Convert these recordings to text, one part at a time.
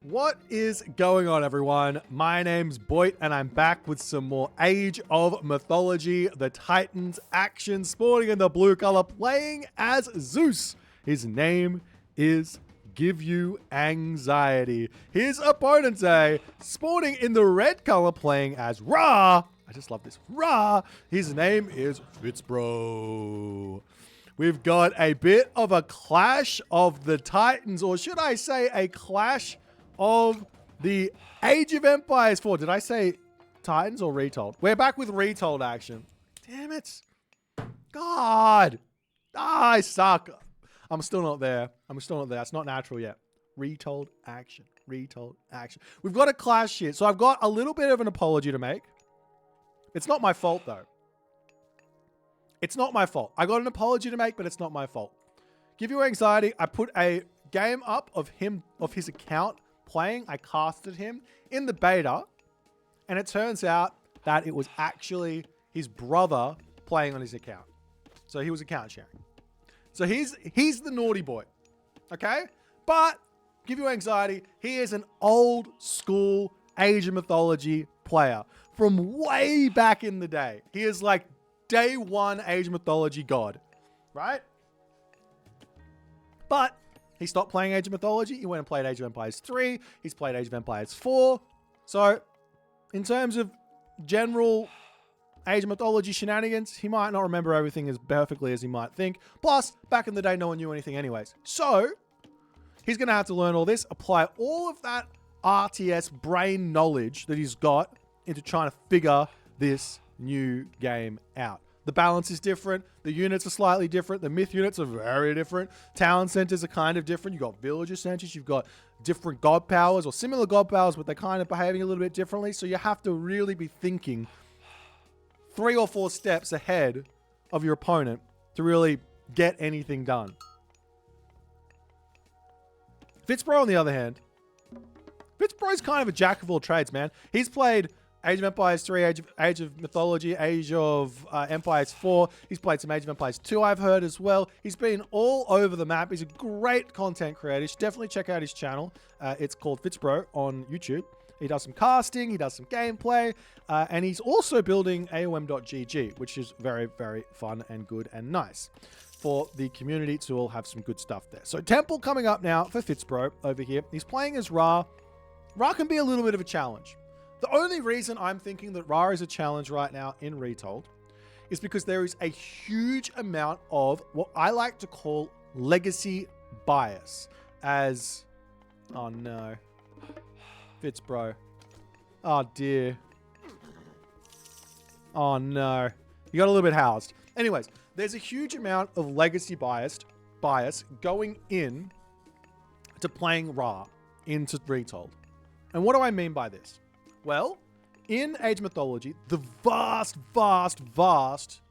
What is going on, everyone? My name's Boit, and I'm back with some more Age of Mythology, the Titans action, sporting in the blue color, playing as Zeus. His name is Give You Anxiety. His opponents, sporting in the red color, playing as Ra. I just love this. Ra. His name is FitzBro. We've got a bit of a clash of the Titans, or should I say a clash of the Age of Empires 4. Did I say Titans or Retold? We're back with Retold action. Damn it. God. I suck. I'm still not there. It's not natural yet. Retold action. Retold action. We've got a clash here. So I've got a little bit of an apology to make. It's not my fault, though. It's not my fault. I got an apology to make, but it's not my fault. Give You Anxiety. I put a game up of his account playing. I casted him in the beta, and it turns out that it was actually his brother playing on his account. So he was account sharing. So he's the naughty boy. Okay? But Give You Anxiety, he is an old school Age of Mythology player from way back in the day. He is like day one Age of Mythology god, right? But he stopped playing Age of Mythology. He went and played Age of Empires 3. He's played Age of Empires 4. So, in terms of general Age of Mythology shenanigans, he might not remember everything as perfectly as he might think. Plus, back in the day, no one knew anything anyways. So, he's going to have to learn all this, apply all of that RTS brain knowledge that he's got into trying to figure this new game out. The balance is different. The units are slightly different. The myth units are very different. Town centers are kind of different. You've got villager centers. You've got different god powers or similar god powers, but they're kind of behaving a little bit differently. So you have to really be thinking 3 or 4 steps ahead of your opponent to really get anything done. FitzBro, on the other hand, FitzBro's kind of a jack of all trades, man. He's played Age of Empires 3, Age of Mythology, Age of Empires 4. He's played some Age of Empires 2, I've heard as well. He's been all over the map. He's a great content creator. You should definitely check out his channel. It's called FitzBro on YouTube. He does some casting, he does some gameplay, and he's also building AOM.GG, which is very, very fun and good and nice for the community to all have some good stuff there. So Temple coming up now for FitzBro over here. He's playing as Ra. Ra can be a little bit of a challenge. The only reason I'm thinking that Ra is a challenge right now in Retold is because there is a huge amount of what I like to call legacy bias as... Oh no. FitzBro. Oh dear. Oh no. You got a little bit housed. Anyways, there's a huge amount of legacy bias going in to playing Ra into Retold. And what do I mean by this? Well, in Age of Mythology, the vast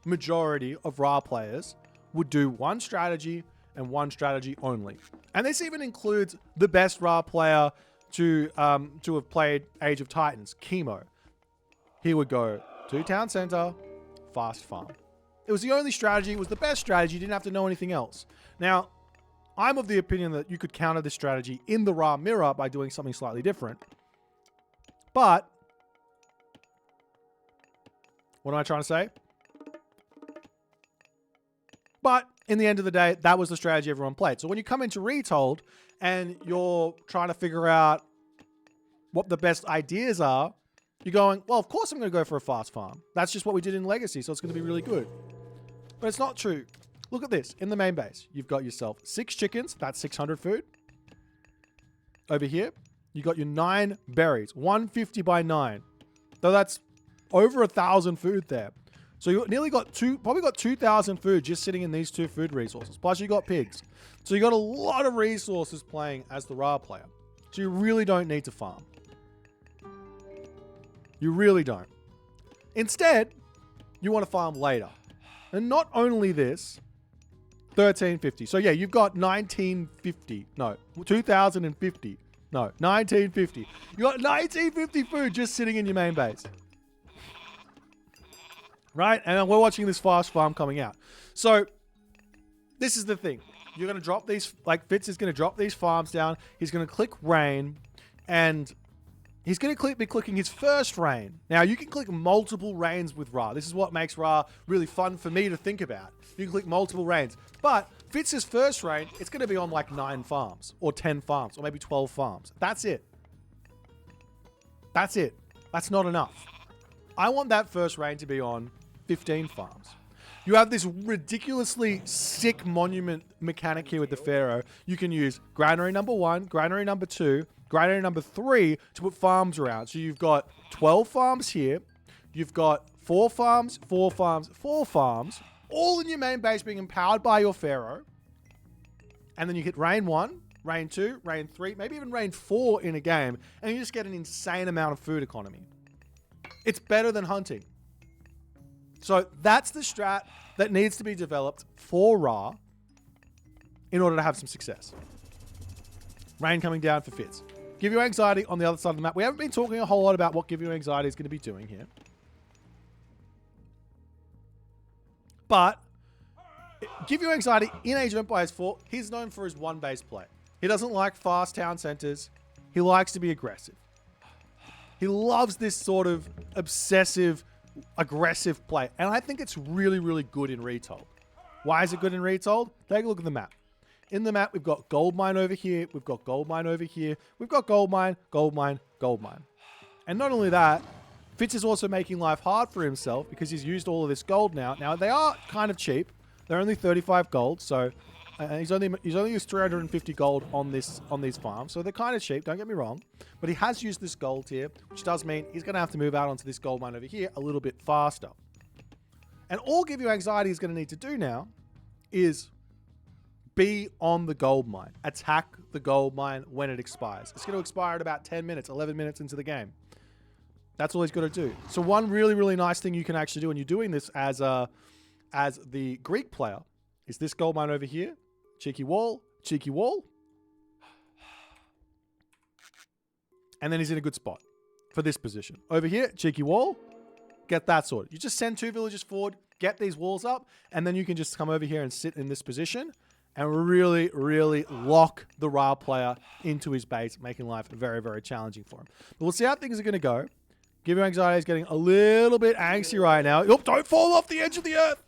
majority of Ra players would do one strategy and one strategy only. And this even includes the best Ra player to have played Age of Titans, Chemo. He would go to town center, fast farm. It was the only strategy. It was the best strategy. You didn't have to know anything else. Now, I'm of the opinion that you could counter this strategy in the Ra mirror by doing something slightly different. But, what am I trying to say? But, in the end of the day, that was the strategy everyone played. So when you come into Retold, and you're trying to figure out what the best ideas are, you're going, well, of course I'm going to go for a fast farm. That's just what we did in Legacy, so it's going to be really good. But it's not true. Look at this. In the main base, you've got yourself 6 chickens. That's 600 food. Over here, you got your 9 berries, 150 by 9. So that's over 1,000 food there. So you nearly got probably got 2,000 food just sitting in these 2 food resources. Plus you got pigs. So you got a lot of resources playing as the Ra player. So you really don't need to farm. You really don't. Instead, you want to farm later. And not only this, 1350. So yeah, you've got 1950. No, 2050. No, 1950. You got 1950 food just sitting in your main base. Right? And we're watching this fast farm coming out. So this is the thing. You're going to drop these, like Fitz is going to drop these farms down. He's going to click rain. And he's going to be clicking his first rain. Now, you can click multiple rains with Ra. This is what makes Ra really fun for me to think about. You can click multiple rains. But Fitz's first rain, it's going to be on like 9 farms or 10 farms or maybe 12 farms. That's it. That's it. That's not enough. I want that first rain to be on 15 farms. You have this ridiculously sick monument mechanic here with the Pharaoh. You can use granary number 1, granary number 2, granary number 3 to put farms around. So you've got 12 farms here. You've got 4 farms, 4 farms, 4 farms, all in your main base being empowered by your Pharaoh. And then you hit rain 1, rain 2, rain 3, maybe even rain 4 in a game. And you just get an insane amount of food economy. It's better than hunting. So that's the strat that needs to be developed for Ra in order to have some success. Rain coming down for Fitz. Give you anxiety on the other side of the map. We haven't been talking a whole lot about what give you anxiety is going to be doing here. But give you anxiety in Age of Empires 4, he's known for his one base play. He doesn't like fast town centers. He likes to be aggressive. He loves this sort of obsessive, aggressive play. And I think it's really, really good in Retold. Why is it good in Retold? Take a look at the map. In the map, we've got gold mine over here. We've got gold mine over here. We've got gold mine, gold mine, gold mine. And not only that, Fitz is also making life hard for himself because he's used all of this gold now. Now, they are kind of cheap. They're only 35 gold, so he's only used 350 gold on these farms, so they're kind of cheap, don't get me wrong. But he has used this gold here, which does mean he's going to have to move out onto this gold mine over here a little bit faster. And all Give You Anxiety is going to need to do now is be on the gold mine. Attack the gold mine when it expires. It's going to expire at about 10 minutes, 11 minutes into the game. That's all he's got to do. So one really, really nice thing you can actually do when you're doing this as the Greek player is this gold mine over here. Cheeky wall, cheeky wall. And then he's in a good spot for this position. Over here, cheeky wall. Get that sorted. You just send 2 villagers forward, get these walls up, and then you can just come over here and sit in this position and really, really lock the Ra player into his base, making life very, very challenging for him. But we'll see how things are going to go. Give You Anxiety is getting a little bit angsty right now. Oh, don't fall off the edge of the earth.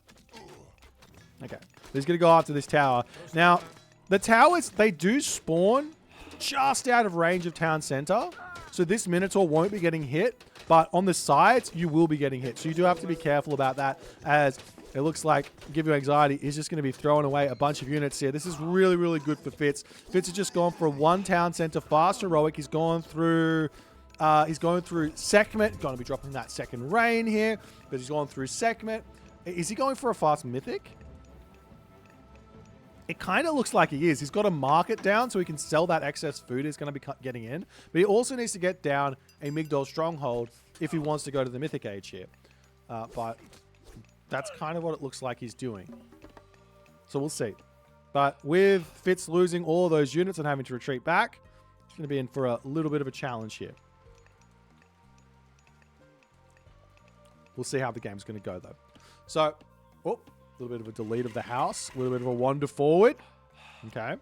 Okay. He's going to go after this tower. Now, the towers, they do spawn just out of range of town center. So this Minotaur won't be getting hit. But on the sides, you will be getting hit. So you do have to be careful about that, as it looks like Give You Anxiety is just going to be throwing away a bunch of units here. This is really, really good for Fitz. Fitz has just gone for a 1 town center fast heroic. He's going through Sekhmet. He's going to be dropping that second rain here, because he's going through Sekhmet. Is he going for a fast Mythic? It kind of looks like he is. He's got to mark it down so he can sell that excess food he's going to be getting in. But he also needs to get down a Migdol stronghold if he wants to go to the Mythic Age here. But that's kind of what it looks like he's doing. So we'll see. But with Fitz losing all of those units and having to retreat back, he's going to be in for a little bit of a challenge here. We'll see how the game's going to go, though. So, a little bit of a delete of the house. A little bit of a wander forward. Okay.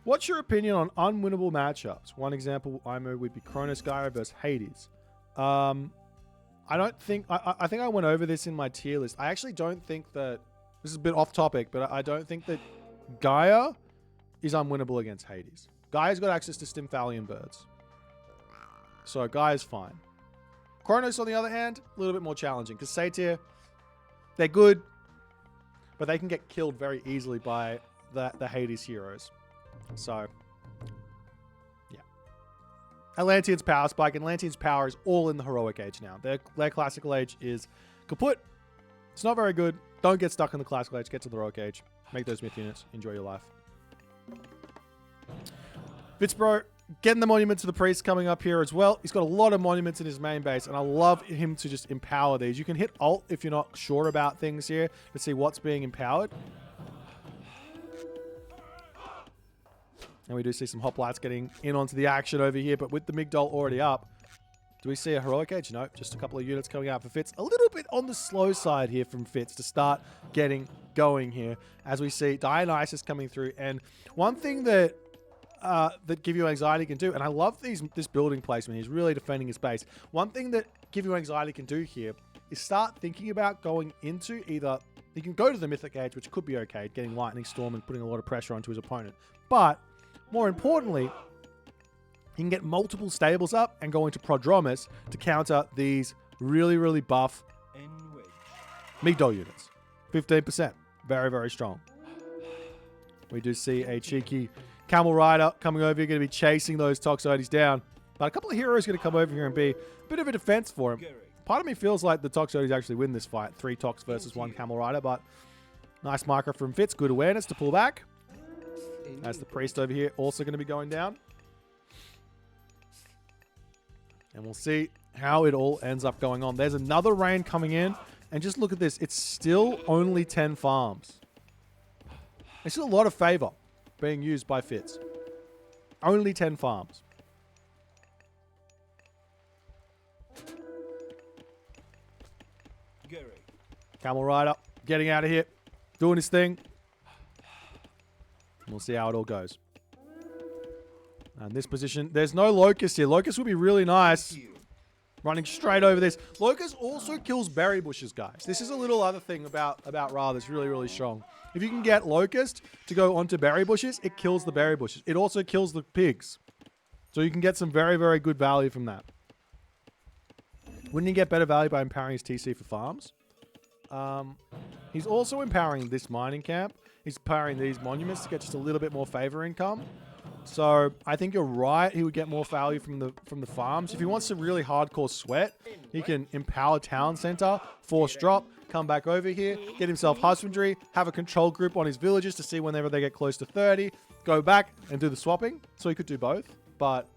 What's your opinion on unwinnable matchups? One example I know would be Kronos Gaia versus Hades. I don't think... I think I went over this in my tier list. I actually don't think that... This is a bit off topic, but I don't think that Gaia is unwinnable against Hades. Gaia's got access to Stymphalian birds. So Gaia's fine. Kronos, on the other hand, a little bit more challenging. Because Satyr, they're good, but they can get killed very easily by the Hades heroes. So, yeah. Atlantean's power spike. Atlantean's power is all in the heroic age now. Their classical age is kaput. It's not very good. Don't get stuck in the classical age. Get to the heroic age. Make those myth units. Enjoy your life. FitzBro, getting the monument to the priest coming up here as well. He's got a lot of monuments in his main base, and I love him to just empower these. You can hit Alt if you're not sure about things here to see what's being empowered. And we do see some hoplites getting in onto the action over here, but with the Migdol already up, do we see a heroic age? No, just a couple of units coming out for Fitz. A little bit on the slow side here from Fitz to start getting going here, as we see Dionysus coming through. And one thing that that Give You Anxiety can do. And I love this building placement. He's really defending his base. One thing that Give You Anxiety can do here is start thinking about going into either... He can go to the Mythic Age, which could be okay, getting Lightning Storm and putting a lot of pressure onto his opponent. But, more importantly, he can get multiple stables up and go into Prodromus to counter these really, really buff Migdol units. 15%. Very, very strong. We do see a cheeky Camel Rider coming over here, going to be chasing those Toxotes down. But a couple of heroes going to come over here and be a bit of a defense for him. Part of me feels like the Toxotes actually win this fight. 3 Tox versus 1 Camel Rider, but nice micro from Fitz. Good awareness to pull back. As the Priest over here also going to be going down. And we'll see how it all ends up going on. There's another rain coming in. And just look at this. It's still only 10 farms. There's still a lot of favor being used by Fitz. Only 10 farms. Camel Rider getting out of here. Doing his thing. We'll see how it all goes. And this position, there's no Locust here. Locust would be really nice. Running straight over this. Locust also kills berry bushes, guys. This is a little other thing about Ra that's really, really strong. If you can get Locust to go onto berry bushes, it kills the berry bushes. It also kills the pigs. So you can get some very, very good value from that. Wouldn't you get better value by empowering his TC for farms? He's also empowering this mining camp. He's empowering these monuments to get just a little bit more favor income. So I think you're right. He would get more value from the farms. If he wants to really hardcore sweat, he can empower town center, force drop, come back over here, get himself husbandry, have a control group on his villages to see whenever they get close to 30, go back and do the swapping. So he could do both. But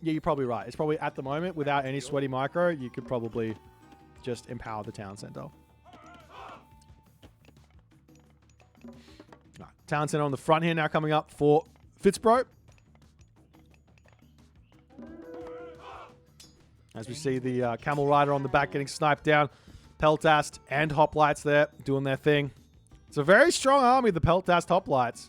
yeah, you're probably right. It's probably at the moment, without any sweaty micro, you could probably just empower the town center. Town center on the front here now coming up for FitzBro. As we see the Camel Rider on the back getting sniped down. Peltast and Hoplites there doing their thing. It's a very strong army, the Peltast Hoplites.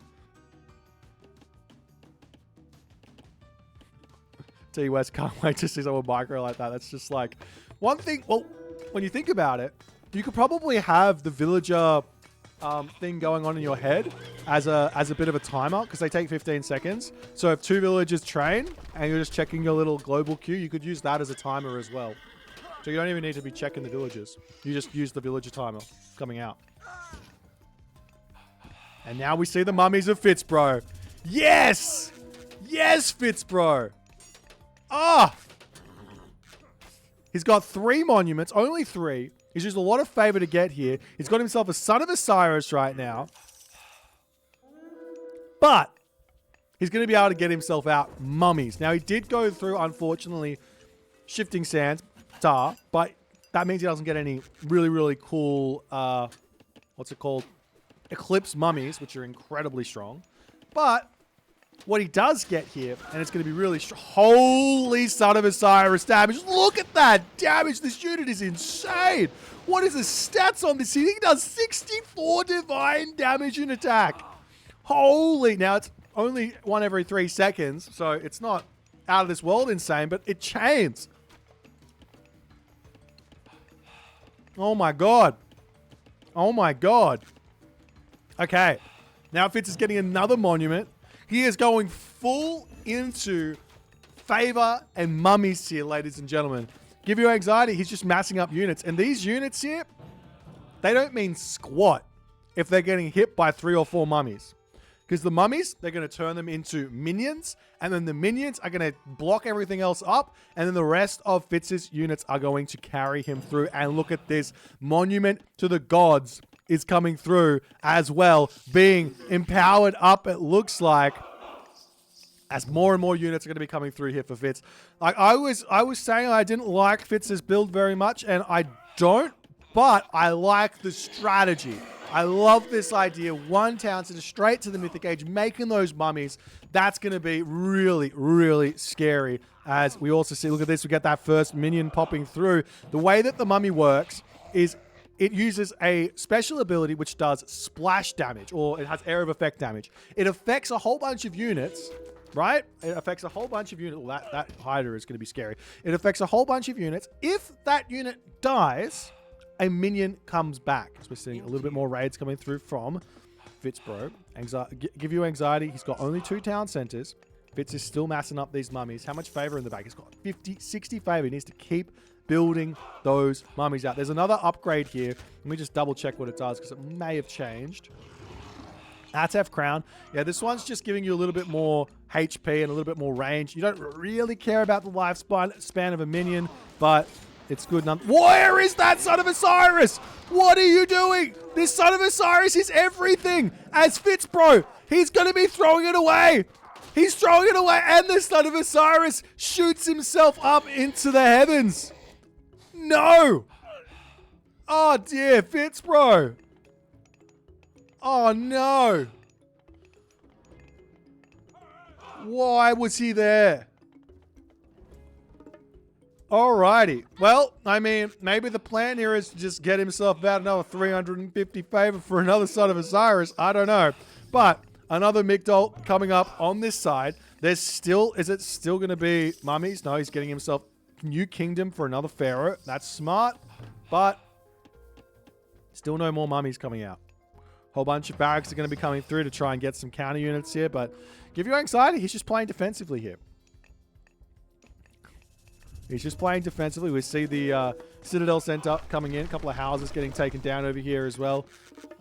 T West can't wait to see someone micro like that. That's just like one thing. Well, when you think about it, you could probably have the villager thing going on in your head as a bit of a timer, because they take 15 seconds. So if 2 villagers train and you're just checking your little global queue, you could use that as a timer as well. So you don't even need to be checking the villagers. You just use the villager timer coming out. And now we see the mummies of FitzBro. Yes! Yes, FitzBro! Ah! He's got 3 monuments, only 3. He's used a lot of favor to get here. He's got himself a Son of Osiris right now. But he's going to be able to get himself out mummies. Now, he did go through, unfortunately, Shifting Sands, Tar, but that means he doesn't get any really, really cool, what's it called? Eclipse mummies, which are incredibly strong. But what he does get here, and it's going to be really strong. Holy Son of Osiris damage. Look at that damage. This unit is insane. What is the stats on this? He does 64 divine damage in attack. Holy. Now, it's only 1 every 3 seconds, so it's not out of this world insane, but it chains. Oh my god. Oh my god. Okay. Now Fitz is getting another monument. He is going full into favor and mummies here, ladies and gentlemen. Give You Anxiety, he's just massing up units. And these units here, they don't mean squat if they're getting hit by 3 or 4 mummies. Because the mummies, they're going to turn them into minions. And then the minions are going to block everything else up. And then the rest of Fitz's units are going to carry him through. And look at this. Monument to the gods is coming through as well, being empowered up, it looks like, as more and more units are going to be coming through here for Fitz. Like I was saying, I didn't like Fitz's build very much, and I don't, but I like the strategy. I love this idea. 1 town center straight to the Mythic Age, making those mummies. That's going to be really, really scary. As we also see, look at this, we get that first minion popping through. The way that the mummy works is it uses a special ability which does splash damage, or it has area of effect damage. It affects a whole bunch of units, right? It affects a whole bunch of units. Well, that hider is going to be scary. It affects a whole bunch of units. If that unit dies, a minion comes back. So we're seeing a little bit more raids coming through from FitzBro. Give you anxiety. He's got only 2 town centers. Fitz is still massing up these mummies. How much favor in the back? He's got 50, 60 favor. He needs to keep building those mummies out. There's another upgrade here. Let me just double check what it does because it may have changed. Atef Crown. Yeah, this one's just giving you a little bit more HP and a little bit more range. You don't really care about the lifespan of a minion, but it's good enough. Where is that Son of Osiris? What are you doing? This Son of Osiris is everything. As FitzBro, he's going to be throwing it away. He's throwing it away, and the Son of Osiris shoots himself up into the heavens. No! Oh dear, FitzBro. Oh no! Why was he there? Alrighty. Well, I mean, maybe the plan here is to just get himself about another 350 favor for another Son of Osiris. I don't know. But another Migdol coming up on this side. There's still, is it still going to be mummies? No, he's getting himself new kingdom for another pharaoh. That's smart, but still no more mummies coming out. Whole bunch of barracks are going to be coming through to try and get some counter units here, but give you anxiety. He's just playing defensively here. He's just playing defensively. We see the Citadel Center coming in. A couple of houses getting taken down over here as well.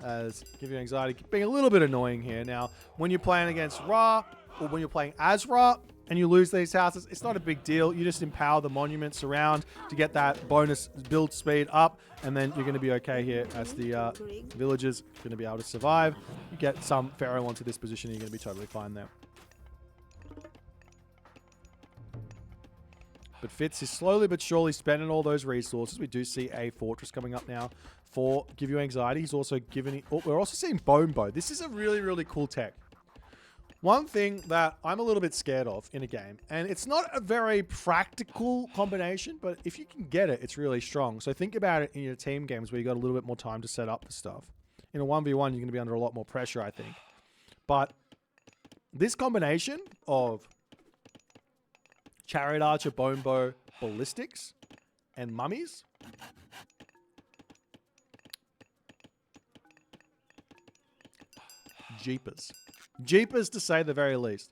As give you anxiety, being a little bit annoying here. Now, when you're playing against Ra, or when you're playing as Ra, and you lose these houses, it's not a big deal. You just empower the monuments around to get that bonus build speed up, and then you're going to be okay here as the villagers are going to be able to survive. You get some pharaoh onto this position, and you're going to be totally fine there. But Fitz is slowly but surely spending all those resources. We do see a fortress coming up now for Give You Anxiety. He's also giving... Oh, we're also seeing Bone Bow. This is a really, really cool tech. One thing that I'm a little bit scared of in a game, and it's not a very practical combination, but if you can get it, it's really strong. So think about it in your team games where you got a little bit more time to set up for stuff. In a 1v1, you're going to be under a lot more pressure, I think. But this combination of Chariot Archer, Bone Bow, Ballistics, and Mummies. Jeepers. Jeepers to say the very least.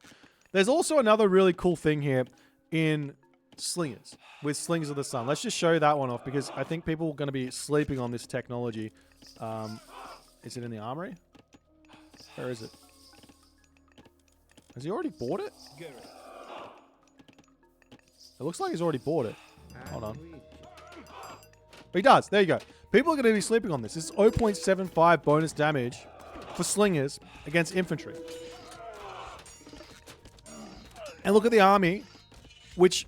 There's also another really cool thing here in Slingers, with Slings of the Sun. Let's just show that one off because I think people are going to be sleeping on this technology. Is it in the armory? Where is it? Has he already bought it? It looks like he's already bought it. Hold on. But he does. There you go. People are going to be sleeping on this. This is 0.75 bonus damage for Slingers against infantry. And look at the army, which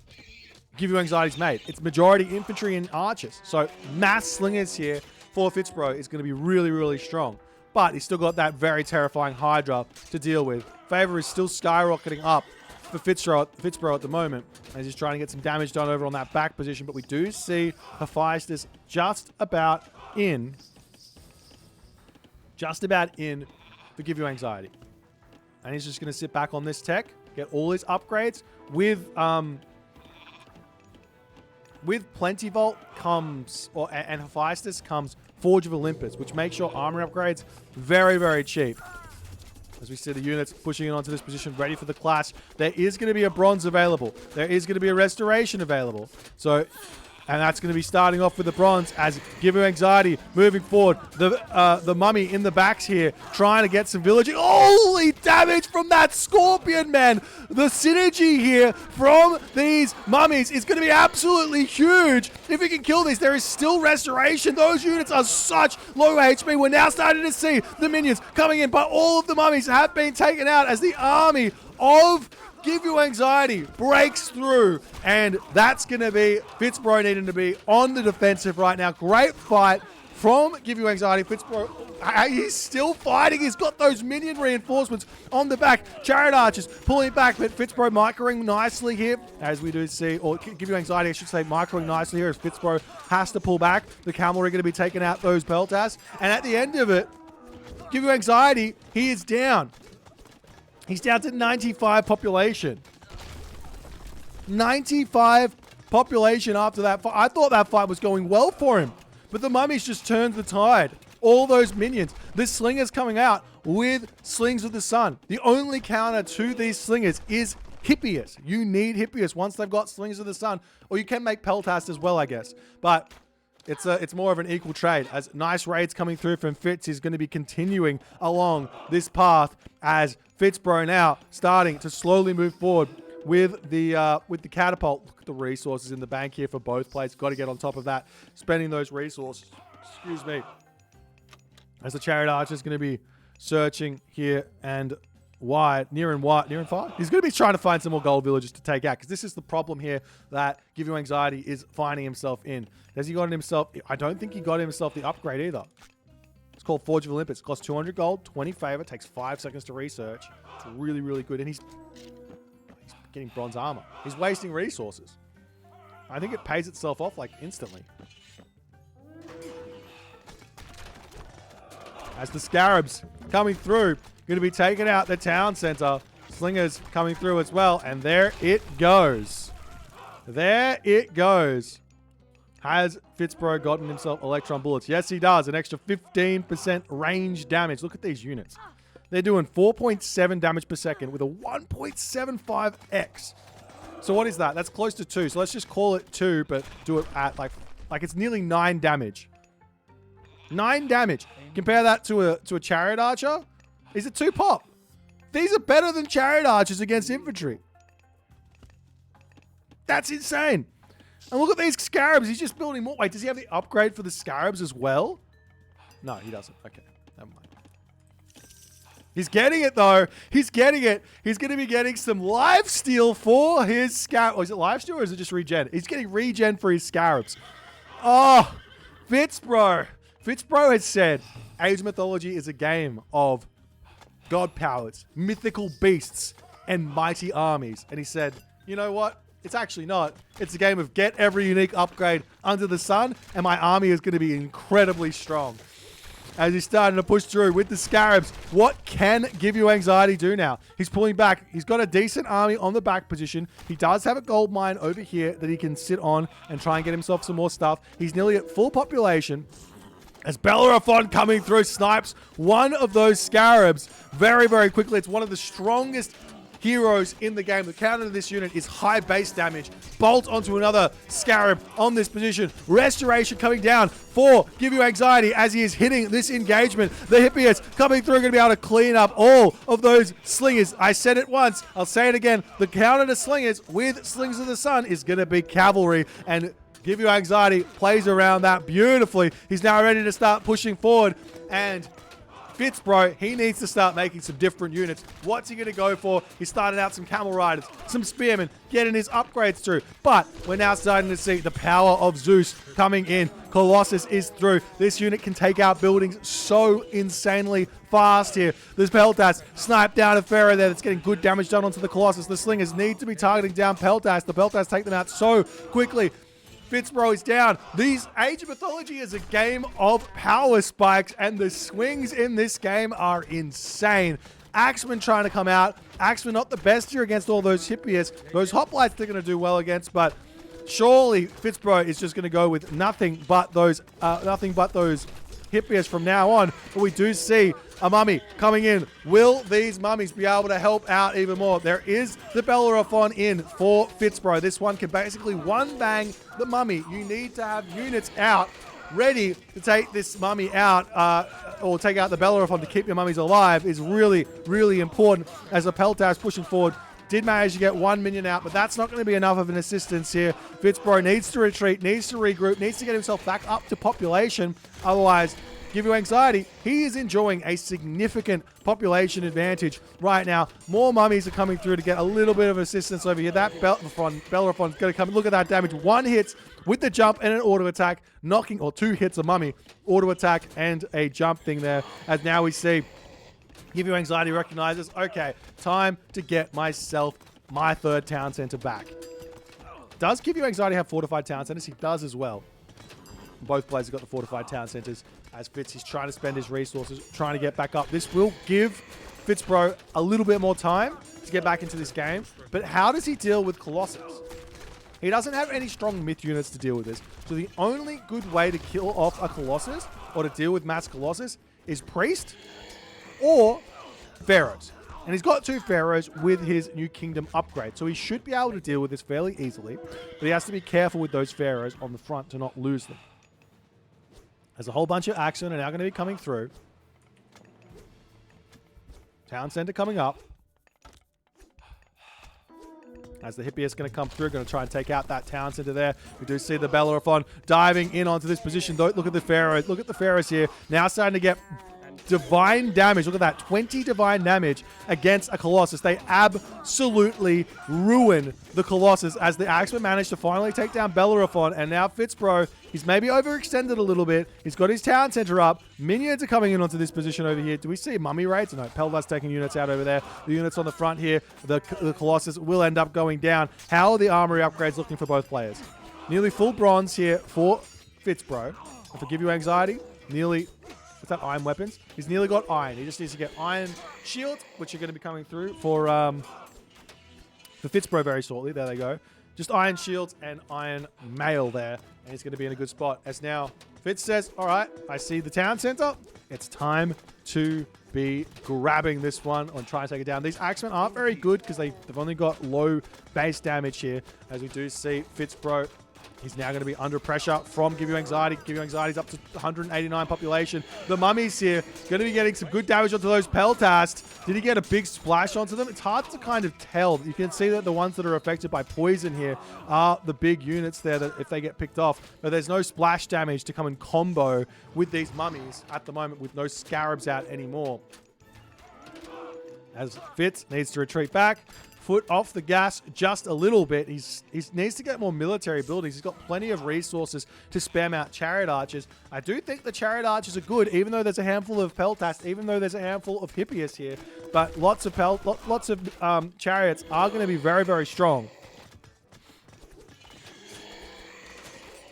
Give You Anxiety's made. It's majority infantry and archers. So mass Slingers here for FitzBro is going to be really, really strong. But he's still got that very terrifying Hydra to deal with. Favor is still skyrocketing up for FitzBro at the moment, as he's trying to get some damage done over on that back position. But we do see Hephaestus just about in for Give You Anxiety. And he's just going to sit back on this tech, get all his upgrades. With Plentyvault comes, and Hephaestus comes Forge of Olympus, which makes your armor upgrades very, very cheap. As we see the units pushing in onto this position, ready for the clash. There is going to be a bronze available. There is going to be a restoration available. So, and that's going to be starting off with the bronze as Give You Anxiety moving forward. The mummy in the backs here, trying to get some villaging. Holy damage from that scorpion, man. The synergy here from these mummies is going to be absolutely huge. If we can kill these, there is still restoration. Those units are such low HP. We're now starting to see the minions coming in, but all of the mummies have been taken out as the army of Give You Anxiety breaks through, and that's going to be FitzBro needing to be on the defensive right now. Great fight from Give You Anxiety. FitzBro He's still fighting. He's got those minion reinforcements on the back. Chariot Archers pulling back, but FitzBro microing nicely here, as we do see, or give you anxiety, I should say, microing nicely here as FitzBro has to pull back. The cavalry going to be taking out those Peltas. And at the end of it, give you anxiety, he is down. He's down to 95 population. 95 population after that fight. I thought that fight was going well for him, but the mummies just turned the tide. All those minions. The slingers coming out with Slings of the Sun. The only counter to these slingers is Hippias. You need Hippias once they've got Slings of the Sun, or you can make Peltas as well, I guess. But it's more of an equal trade. As nice raids coming through from Fitz, he's going to be continuing along this path as FitzBro now starting to slowly move forward with the catapult. Look at the resources in the bank here for both players. Got to get on top of that, spending those resources. Excuse me. As the Chariot Archer is going to be searching here and wide, near and far. He's going to be trying to find some more gold villages to take out, because this is the problem here that Give You Anxiety is finding himself in. Has he gotten himself? I don't think he got himself the upgrade either. It's called Forge of Olympus. It costs 200 gold, 20 favor, takes 5 seconds to research. It's really, really good. And he's getting bronze armor. He's wasting resources. I think it pays itself off like instantly. As the Scarabs coming through, going to be taking out the town center. Slingers coming through as well. And there it goes. There it goes. Has FitzBro gotten himself Electron Bullets? Yes, he does. An extra 15% range damage. Look at these units. They're doing 4.7 damage per second with a 1.75x. So what is that? That's close to 2. So let's just call it 2, but do it at like it's nearly 9 damage. 9 damage. Compare that to a Chariot Archer. Is it 2 pop? These are better than Chariot Archers against infantry. That's insane. And look at these Scarabs. He's just building more. Wait, does he have the upgrade for the Scarabs as well? No, he doesn't. Okay, never mind. He's getting it, though. He's getting it. He's going to be getting some lifesteal for his Scarab. Oh, is it lifesteal or is it just regen? He's getting regen for his Scarabs. Oh, FitzBro. FitzBro has said Age of Mythology is a game of god powers, mythical beasts, and mighty armies. And he said, you know what? It's actually not. It's a game of get every unique upgrade under the sun, and my army is going to be incredibly strong. As he's starting to push through with the Scarabs, what can Give You Anxiety do now? He's pulling back. He's got a decent army on the back position. He does have a gold mine over here that he can sit on and try and get himself some more stuff. He's nearly at full population. As Bellerophon coming through snipes one of those Scarabs very, very quickly. It's one of the strongest heroes in the game. The counter to this unit is high base damage. Bolt onto another Scarab on this position. Restoration coming down for Give You Anxiety as he is hitting this engagement. The Hippias coming through, going to be able to clean up all of those slingers. I said it once, I'll say it again. The counter to slingers with Slings of the Sun is going to be cavalry, and Give You Anxiety plays around that beautifully. He's now ready to start pushing forward, and FitzBro, he needs to start making some different units. What's he going to go for? He started out some Camel Riders, some Spearmen, getting his upgrades through. But we're now starting to see the power of Zeus coming in. Colossus is through. This unit can take out buildings so insanely fast here. There's Peltas sniped down a Pharaoh there that's getting good damage done onto the Colossus. The Slingers need to be targeting down Peltas. The Peltas take them out so quickly. FitzBro is down. These Age of Mythology is a game of power spikes, and the swings in this game are insane. Axeman trying to come out. Axeman not the best here against all those Hippias. Those hoplites they're going to do well against, but surely FitzBro is just going to go with nothing but those Hippias from now on. But we do see a mummy coming in. Will these mummies be able to help out even more? There is the Bellerophon in for FitzBro. This one can basically one bang the mummy. You need to have units out ready to take this mummy out, or take out the Bellerophon to keep your mummies alive is really, really important as the Peltas pushing forward. Did manage to get 1 minion out, but that's not going to be enough of an assistance here. FitzBro needs to retreat, needs to regroup, needs to get himself back up to population. Otherwise, Give You Anxiety, he is enjoying a significant population right now. More mummies are coming through to get a little bit of assistance over here. That Bellerophon's going to come. Look at that damage. 1 hit with the jump and an auto attack, knocking, or 2 hits a mummy, auto attack and a jump thing there. As now we see Give You Anxiety recognizes, okay, time to get myself my 3rd town center back. Does Give You Anxiety have fortified town centers? He does as well. Both players have got the fortified town centers. As Fitz, he's trying to spend his resources, trying to get back up. This will give FitzBro a little bit more time to get back into this game. But how does he deal with Colossus? He doesn't have any strong myth units to deal with this. So the only good way to kill off a Colossus or to deal with mass Colossus is Priest or Pharaohs. And he's got 2 Pharaohs with his New Kingdom upgrade. So he should be able to deal with this fairly easily. But he has to be careful with those Pharaohs on the front to not lose them. There's a whole bunch of action are now going to be coming through. Town center coming up. As the Hippie is going to come through, going to try and take out that town center there. We do see the Bellerophon diving in onto this position. Don't look at the Pharaohs. Look at the Pharaohs here. Now starting to get divine damage. Look at that. 20 divine damage against a Colossus. They absolutely ruin the Colossus as the Axeman managed to finally take down Bellerophon. And now FitzBro, he's maybe overextended a little bit. He's got his town center up. Minions are coming in onto this position over here. Do we see mummy raids? No, Peldar's taking units out over there. The units on the front here, the Colossus will end up going down. How are the armory upgrades looking for both players? Nearly full bronze here for FitzBro. If I Give You Anxiety, nearly... What's that? Iron weapons? He's nearly got iron. He just needs to get iron shields, which are going to be coming through for FitzBro very shortly. There they go. Just iron shields and iron mail there. And he's going to be in a good spot. As now Fitz says, all right, I see the town center. It's time to be grabbing this one and try and take it down. These Axemen aren't very good because they've only got low base damage here. As we do see FitzBro, he's now going to be under pressure from Give You Anxiety. Give You Anxiety's up to 189 population. The mummies here going to be getting some good damage onto those Peltasts. Did he get a big splash onto them? It's hard to kind of tell. You can see that the ones that are affected by poison here are the big units there that if they get picked off. But there's no splash damage to come in combo with these mummies at the moment with no Scarabs out anymore. As Fitz needs to retreat back. Foot off the gas just a little bit. He needs to get more military buildings. He's got plenty of resources to spam out chariot archers. I do think the chariot archers are good, even though there's a handful of Peltast, even though there's a handful of Hippias here. But lots of chariots are going to be very, very strong.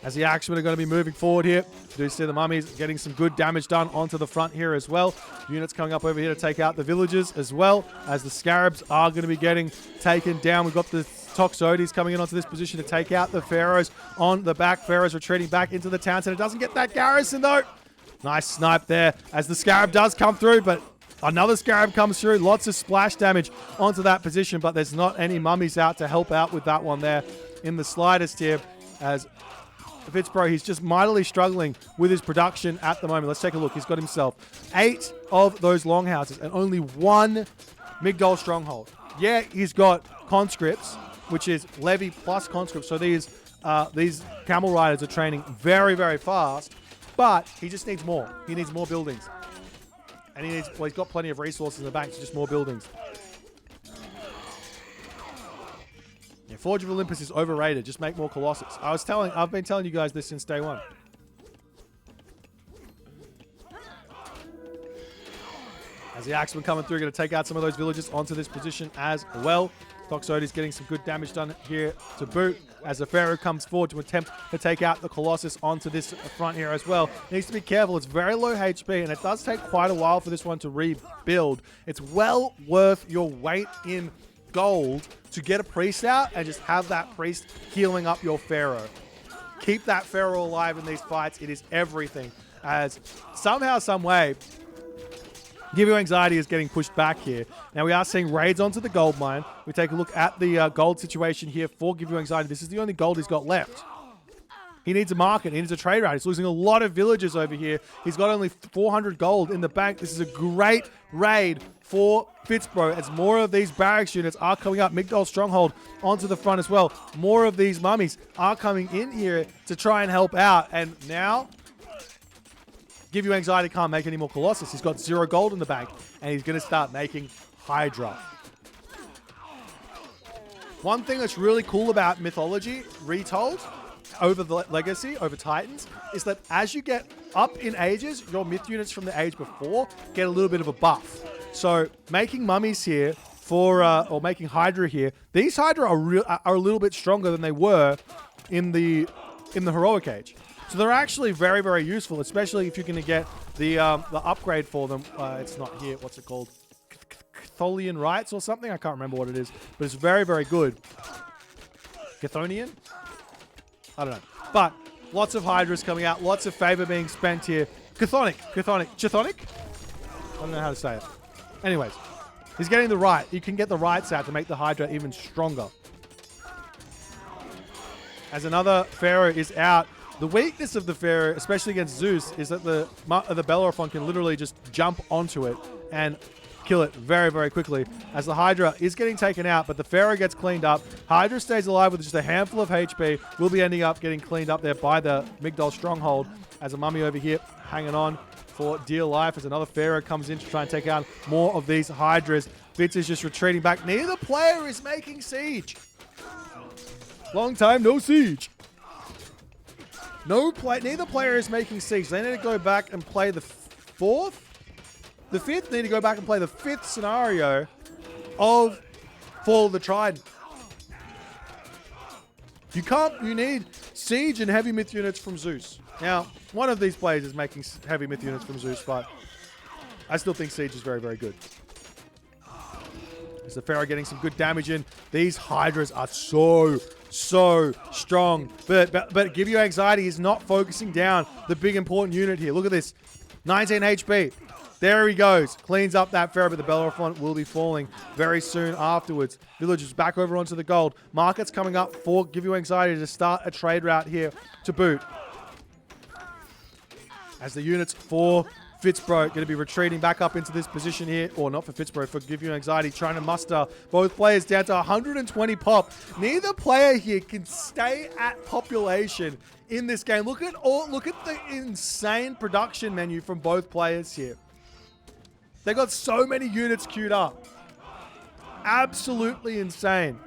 As the Axemen are going to be moving forward here. You do see the mummies getting some good damage done onto the front here as well. Units coming up over here to take out the villagers as well, as the Scarabs are going to be getting taken down. We've got the Toxotes coming in onto this position to take out the Pharaohs on the back. Pharaohs retreating back into the town center. Doesn't get that garrison though. Nice snipe there as the Scarab does come through, but another Scarab comes through. Lots of splash damage onto that position, but there's not any mummies out to help out with that one there in the slightest here. As FitzBro, he's just mightily struggling with his production at the moment. Let's take a look. He's got himself 8 of those longhouses and only 1 Migdol stronghold. Yeah, he's got conscripts, which is levy plus conscripts. So these camel riders are training very, very fast, but he just needs more. He needs more buildings. And he's got plenty of resources in the bank, so just more buildings. Yeah, Forge of Olympus is overrated. Just make more Colossus. I've been telling you guys this since day one. As the Axemen coming through, going to take out some of those villagers onto this position as well. Toxotes getting some good damage done here to boot. As the Pharaoh comes forward to attempt to take out the Colossus onto this front here as well. Needs to be careful. It's very low HP, and it does take quite a while for this one to rebuild. It's well worth your weight in gold to get a priest out and just have that priest healing up your Pharaoh. Keep that Pharaoh alive in these fights. It is everything. As somehow, some way, Give You Anxiety is getting pushed back here. Now we are seeing raids onto the gold mine. We take a look at the gold situation here for Give You Anxiety. This is the only gold he's got left. He needs a market. He needs a trade route. He's losing a lot of villagers over here. He's got only 400 gold in the bank. This is a great raid for FitzBro as more of these barracks units are coming up. Migdol Stronghold onto the front as well. More of these mummies are coming in here to try and help out. And now Give You Anxiety can't make any more Colossus. He's got 0 gold in the bank, and he's going to start making Hydra. One thing that's really cool about Mythology, Retold, over the Legacy, over Titans, is that as you get up in ages, your myth units from the age before get a little bit of a buff. So making mummies here or making Hydra here, these Hydra are a little bit stronger than they were in the heroic age. So they're actually very, very useful, especially if you're going to get the upgrade for them. It's not here. What's it called? Chthonian Rights or something? I can't remember what it is, but it's very, very good. Chthonian? I don't know. But lots of Hydras coming out. Lots of favor being spent here. Chthonic. I don't know how to say it. Anyways, he's getting the right. You can get the rights out to make the Hydra even stronger. As another Pharaoh is out, the weakness of the Pharaoh, especially against Zeus, is that the Bellerophon can literally just jump onto it and kill it very, very quickly. As the Hydra is getting taken out, but the Pharaoh gets cleaned up. Hydra stays alive with just a handful of HP. Will be ending up getting cleaned up there by the Migdol Stronghold. As a mummy over here hanging on for dear life as another Pharaoh comes in to try and take out more of these Hydras. Fitz is just retreating back. Neither player is making siege. Long time no siege. Neither player is making siege. They need to go back and play the fourth. The fifth need to go back and play the fifth scenario of Fall of the Trident. You need siege and heavy myth units from Zeus. Now, one of these players is making heavy myth units from Zeus, but I still think siege is very, very good. As the Pharaoh getting some good damage in. These Hydras are so strong. But Give You Anxiety is not focusing down the big important unit here. Look at this. 19 HP. There he goes. Cleans up that Pharaoh, but the Bellerophon will be falling very soon afterwards. Villagers back over onto the gold. Markets coming up for Give You Anxiety to start a trade route here to boot. As the units for FitzBro going to be retreating back up into this position here. Or not for FitzBro, for Give You Anxiety. Trying to muster both players down to 120 pop. Neither player here can stay at population in this game. Look at the insane production menu from both players here. They got so many units queued up. Absolutely insane.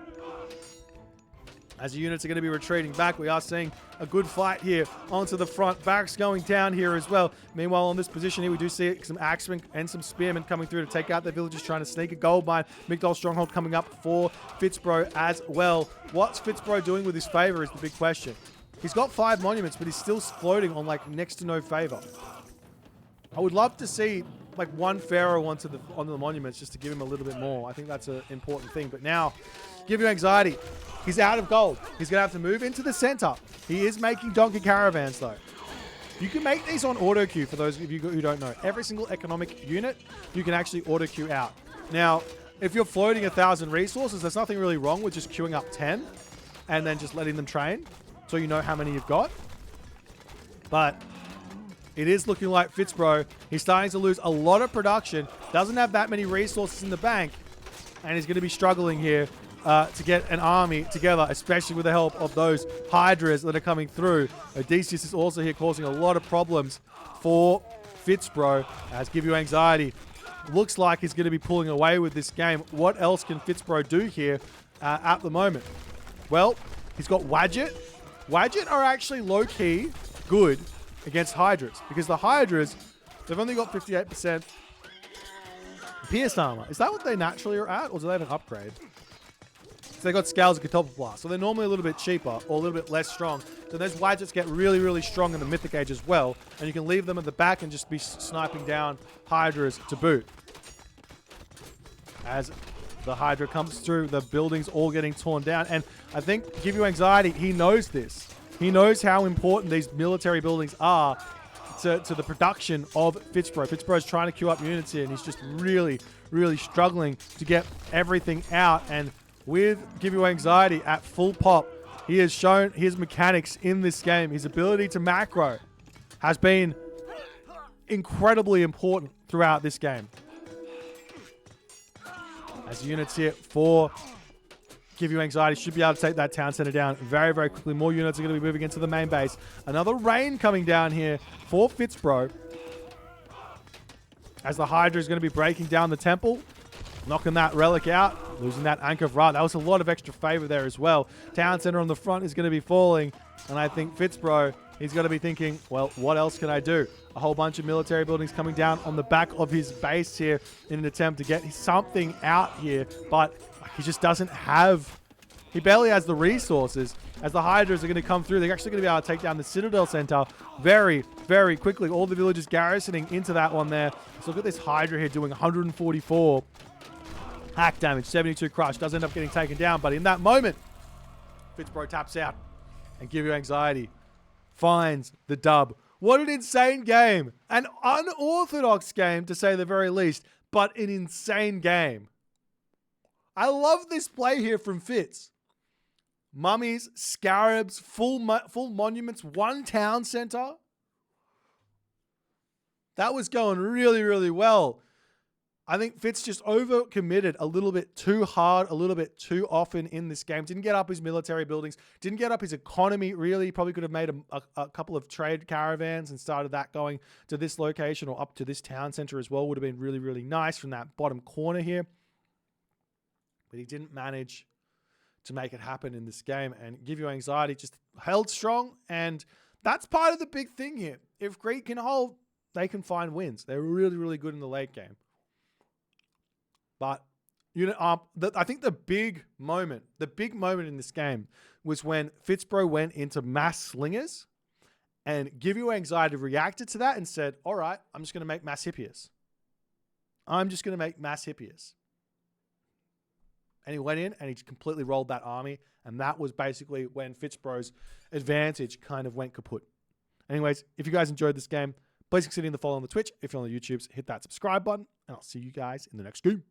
As the units are going to be retreating back, we are seeing a good fight here onto the front. Barracks going down here as well. Meanwhile, on this position here, we do see some axemen and some spearmen coming through to take out the villagers, trying to sneak a gold mine. Migdol Stronghold coming up for FitzBro as well. What's FitzBro doing with his favor is the big question. He's got 5 monuments, but he's still floating on like next to no favor. I would love to see like one Pharaoh onto the monuments just to give him a little bit more. I think that's an important thing. But now, Give You Anxiety. He's out of gold. He's going to have to move into the center. He is making donkey caravans though. You can make these on auto queue for those of you who don't know. Every single economic unit you can actually auto queue out. Now, if you're floating 1,000 resources, there's nothing really wrong with just queuing up 10 and then just letting them train so you know how many you've got. But it is looking like FitzBro, he's starting to lose a lot of production, doesn't have that many resources in the bank, and he's going to be struggling here to get an army together, especially with the help of those Hydras that are coming through. Odysseus is also here causing a lot of problems for FitzBro, as Give You Anxiety looks like he's going to be pulling away with this game. What else can FitzBro do here at the moment? Well, he's got Wadjet. Wadjet are actually low-key good against Hydras, because the Hydras, they've only got 58% pierced armor. Is that what they naturally are at, or do they have an upgrade? So they got Scales and Catapult Blast, so they're normally a little bit cheaper or a little bit less strong. So those Wadgets get really, really strong in the Mythic Age as well, and you can leave them at the back and just be sniping down Hydras to boot. As the Hydra comes through, the buildings all getting torn down, and I think Give You Anxiety, he knows this. He knows how important these military buildings are to the production of FitzBro. FitzBro is trying to queue up units here, and he's just really, really struggling to get everything out. And with Give You Anxiety at full pop, he has shown his mechanics in this game. His ability to macro has been incredibly important throughout this game. As units here for Give You Anxiety should be able to take that town center down very, very quickly. More units are going to be moving into the main base. Another rain coming down here for FitzBro. as the Hydra is going to be breaking down the temple, knocking that relic out, losing that Anchor of Ra. That was a lot of extra favor there as well. Town center on the front is going to be falling, and I think FitzBro, he's going to be thinking, well, what else can I do? A whole bunch of military buildings coming down on the back of his base here in an attempt to get something out here, but he just doesn't have... He barely has the resources. As the Hydras are going to come through, they're actually going to be able to take down the Citadel Center very, very quickly. All the villagers garrisoning into that one there. So look at this Hydra here doing 144 hack damage, 72 crush. Does end up getting taken down, but in that moment, FitzBro taps out and Give You Anxiety finds the dub. What an insane game. An unorthodox game, to say the very least, but an insane game. I love this play here from Fitz. Mummies, Scarabs, full monuments, one town center. That was going really, really well. I think Fitz just overcommitted a little bit too hard, a little bit too often in this game. Didn't get up his military buildings. Didn't get up his economy, really. Probably could have made a couple of trade caravans and started that going to this location or up to this town center as well. Would have been really, really nice from that bottom corner here. But he didn't manage to make it happen in this game, and Give You Anxiety just held strong, and that's part of the big thing here. If Greek can hold, they can find wins. They're really, really good in the late game. But you know, I think the big moment in this game was when FitzBro went into mass slingers, and Give You Anxiety reacted to that and said, all right, I'm just going to make mass hippias. I'm just going to make mass hippias. And he went in and he completely rolled that army. And that was basically when FitzBro's advantage kind of went kaput. Anyways, if you guys enjoyed this game, please consider the follow on the Twitch. If you're on the YouTubes, hit that subscribe button. And I'll see you guys in the next game.